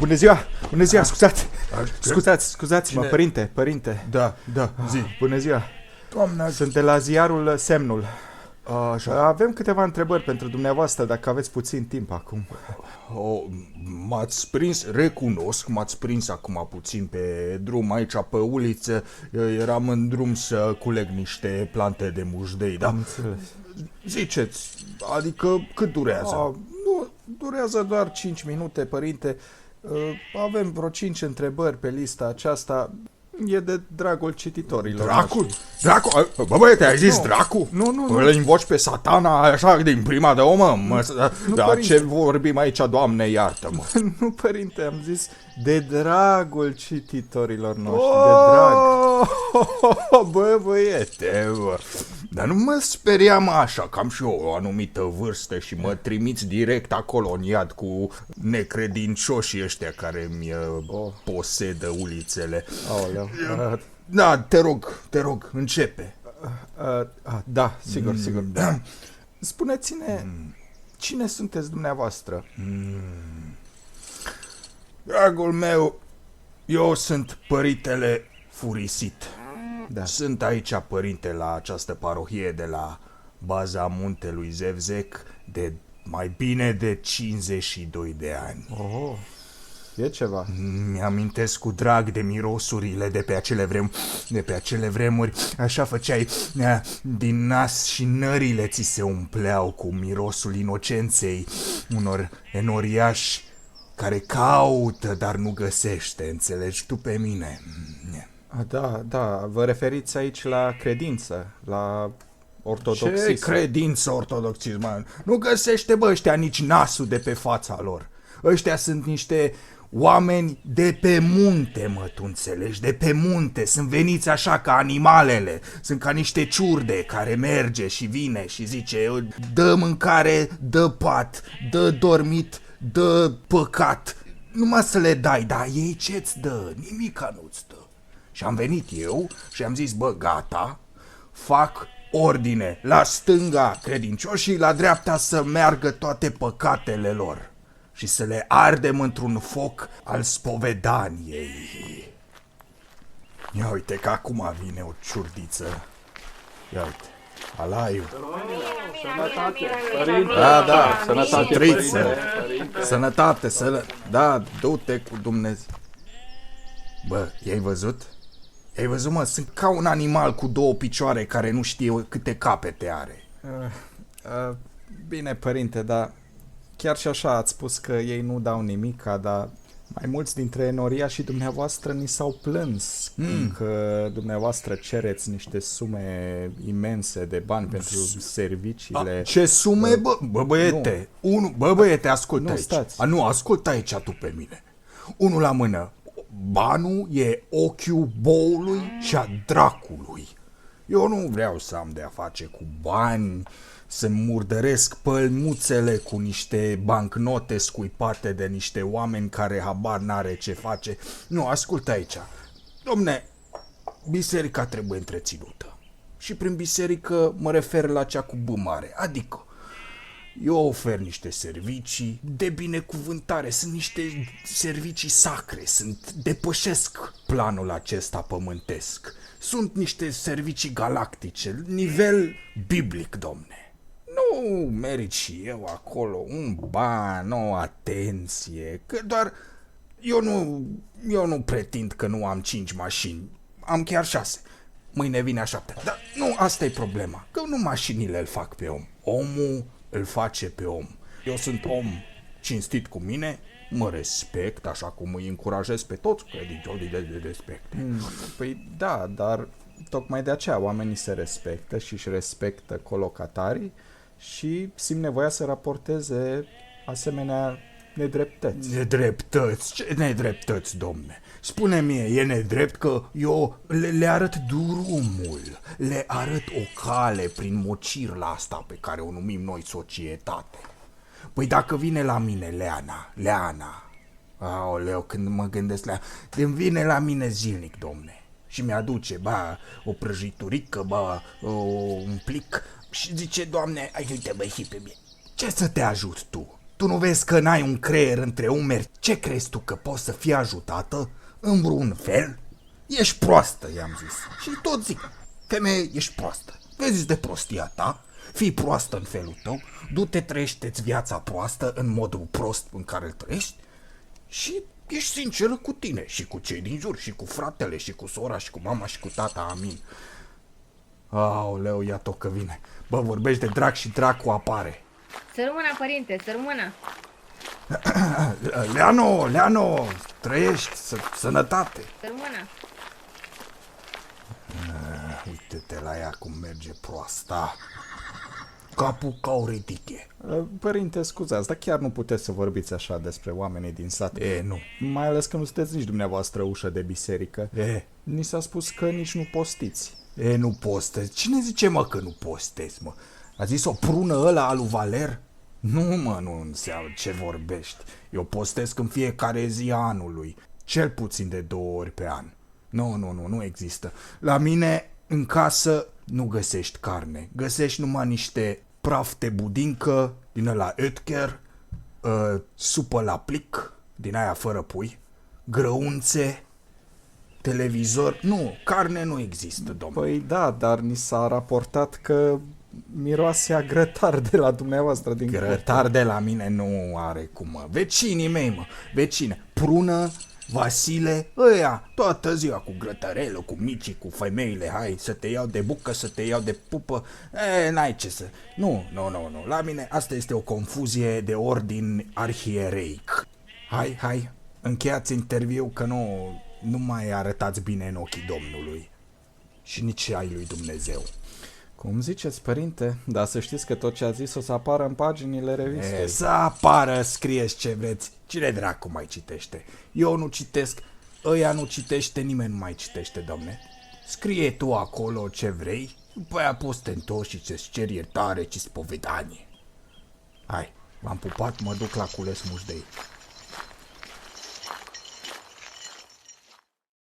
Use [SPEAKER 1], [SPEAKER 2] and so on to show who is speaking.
[SPEAKER 1] Bună ziua! Bună ziua! Scuzați-mă, părinte.
[SPEAKER 2] Da, zi.
[SPEAKER 1] Bună ziua!
[SPEAKER 2] Doamna,
[SPEAKER 1] Sunt de la ziarul Semnul.
[SPEAKER 2] așa.
[SPEAKER 1] Avem câteva întrebări pentru dumneavoastră, dacă aveți puțin timp acum.
[SPEAKER 2] M-ați prins, recunosc, m-ați prins acum puțin pe drum aici, pe uliță. Eram în drum să culeg niște plante de mușdei, da?
[SPEAKER 1] Am înțeles.
[SPEAKER 2] Ziceți, adică cât durează?
[SPEAKER 1] Nu, durează doar 5 minute, părinte. Avem vreo 5 întrebări pe lista aceasta. E de dragul cititorilor.
[SPEAKER 2] Dracul? Bă, băiete, ai zis
[SPEAKER 1] Nu.
[SPEAKER 2] dracu?
[SPEAKER 1] Nu.
[SPEAKER 2] Îl invoci pe satana așa din prima de omă? Dar
[SPEAKER 1] părinte.
[SPEAKER 2] ce vorbim aici, Doamne, iartă-mă?
[SPEAKER 1] Nu, părinte, am zis de dragul cititorilor noștri, de drag.
[SPEAKER 2] Bă, băiete, bă. Dar nu mă speriam așa, că am și eu o anumită vârstă și mă trimiți direct acolo în iad cu necredincioșii ăștia care mi posedă ulițele.
[SPEAKER 1] Aoleu.
[SPEAKER 2] Da, te rog, începe.
[SPEAKER 1] Da, sigur. Spuneți-ne, cine sunteți dumneavoastră?
[SPEAKER 2] Dragul meu, eu sunt părintele Furisit.
[SPEAKER 1] Da.
[SPEAKER 2] Sunt aici părinte la această parohie de la baza muntelui Zevzec de mai bine de 52 de ani.
[SPEAKER 1] Oh, e ceva.
[SPEAKER 2] Mi-amintesc cu drag de mirosurile de pe acele vremuri. Așa făceai, din nas și nările ți se umpleau cu mirosul inocenței unor enoriași care caută, dar nu găsește, înțelegi tu pe mine?
[SPEAKER 1] Da, vă referiți aici la credință, la ortodoxism.
[SPEAKER 2] Ce credință ortodoxism? Nu găsește, bă, ăștia nici nasul de pe fața lor. Ăștia sunt niște oameni de pe munte, mă, tu înțelegi? De pe munte, sunt veniți așa ca animalele. Sunt ca niște ciurde care merge și vine și zice: dă mâncare, dă pat, dă dormit, dă păcat. Numai să le dai, dar ei ce-ți dă? Nimica nu-ți dă. Și am venit eu și am zis: bă, gata, fac ordine la stânga credincioșii, la dreapta să meargă toate păcatele lor și să le ardem într-un foc al spovedaniei. Ia uite că acum vine o ciurdiță. Ia uite, Alaiu. Da, sănătate, da, du-te cu Dumnezeu. Bă, i-ai văzut? I-ai văzut, mă? Sunt ca un animal cu două picioare care nu știe câte capete are.
[SPEAKER 1] Bine, părinte, dar chiar și așa ați spus că ei nu dau nimica, dar mai mulți dintre enoriașii dumneavoastră ni s-au plâns că dumneavoastră cereți niște sume imense de bani pentru serviciile...
[SPEAKER 2] Ce sume, bă, băiete? Bă, băiete, ascultă
[SPEAKER 1] Nu,
[SPEAKER 2] aici.
[SPEAKER 1] stați.
[SPEAKER 2] Nu, ascultă aici tu pe mine. Unul la mână. Banul e ochiul boului și a dracului. Eu nu vreau să am de-a face cu bani, să-mi murdăresc pălmuțele cu niște bancnote scuipate de niște oameni care habar n-are ce face. Nu, ascultă aici. Domne, biserica trebuie întreținută. Și prin biserică mă refer la cea cu B mare, adică eu ofer niște servicii de binecuvântare, sunt niște servicii sacre, depășesc planul acesta pământesc. Sunt niște servicii galactice, nivel biblic, domne. Nu merit și eu acolo un ban, o atenție, că doar eu nu pretind că nu am 5 mașini, am chiar 6. Mâine vine a 7. Dar nu, asta e problema, că nu mașinile îl fac pe om, omul îl face pe om. Eu sunt om cinstit cu mine, mă respect, așa cum îi încurajez pe toți credincioșii de respect.
[SPEAKER 1] Păi da, dar tocmai de aceea oamenii se respectă și își respectă colocatarii și simt nevoia să raporteze asemenea nedreptăți.
[SPEAKER 2] Nedreptăți? Ce nedreptăți, domne? Spune-mi, e nedrept că eu le arăt drumul, le arăt o cale prin mocirla asta pe care o numim noi societate. Păi dacă vine la mine Leana, aoleu, când mă gândesc la... Când vine la mine zilnic, domne, și mi-aduce, o prăjiturică, un plic, și zice: Doamne, uite, bă, și pe mine, ce să te ajut tu? Tu nu vezi că n-ai un creier între umeri? Ce crezi tu că poți să fii ajutată în vreun fel? Ești proastă, i-am zis. Și tot zic, femeie, ești proastă. Vezi de prostia ta, fii proastă în felul tău, du-te, trăiește-ți viața proastă în modul prost în care îl trăiești și ești sinceră cu tine și cu cei din jur și cu fratele și cu sora și cu mama și cu tata, amin. Aoleu, iată că vine. Bă, vorbești de drac și dracu apare.
[SPEAKER 3] Sărmâna, părinte, sărmâna.
[SPEAKER 2] Leano, trăiești, sănătate.
[SPEAKER 3] Sărmâna.
[SPEAKER 2] Uite-te la ea cum merge proasta. Capul ca o retiche.
[SPEAKER 1] Părinte, scuzați, dar chiar nu puteți să vorbiți așa despre oamenii din sat.
[SPEAKER 2] Nu.
[SPEAKER 1] Mai ales că nu sunteți nici dumneavoastră ușă de biserică. Ni s-a spus că nici nu postiți.
[SPEAKER 2] Nu postez. Cine zice, mă, că nu postez, mă? A zis o prună ăla alu Valer? Nu, mă, nu înseamnă ce vorbești. Eu postez în fiecare zi a anului. Cel puțin de 2 ori pe an. Nu există. La mine, în casă, nu găsești carne. Găsești numai niște praf de budincă din ăla Oetker, supă la plic, din aia fără pui, grăunțe, televizor. Nu, carne nu există, domnule.
[SPEAKER 1] Păi da, dar ni s-a raportat că miroase a grătar de la dumneavoastră din
[SPEAKER 2] Grătar de la mine nu are cum, mă. Vecinii mei, mă. Vecine. Prună, Vasile, ăia, toată ziua cu grătărelă, cu micii, cu femeile, hai să te iau de bucă, să te iau de pupă, n-ai ce să... Nu, la mine asta este o confuzie de ordin arhiereic. Hai, încheiați interviu că nu mai arătați bine în ochii Domnului și nici ai lui Dumnezeu.
[SPEAKER 1] Cum ziceți, părinte? Dar să știți că tot ce a zis o să apară în paginile revistei.
[SPEAKER 2] Să apară, scrieți ce vreți. Cine dracu mai citește? Eu nu citesc, ăia nu citește, nimeni nu mai citește, domne. Scrie tu acolo ce vrei, după aia poți să te întorci și ți-ți ceri iertare și spovedanie. Hai, v-am pupat, mă duc la cules mușdei.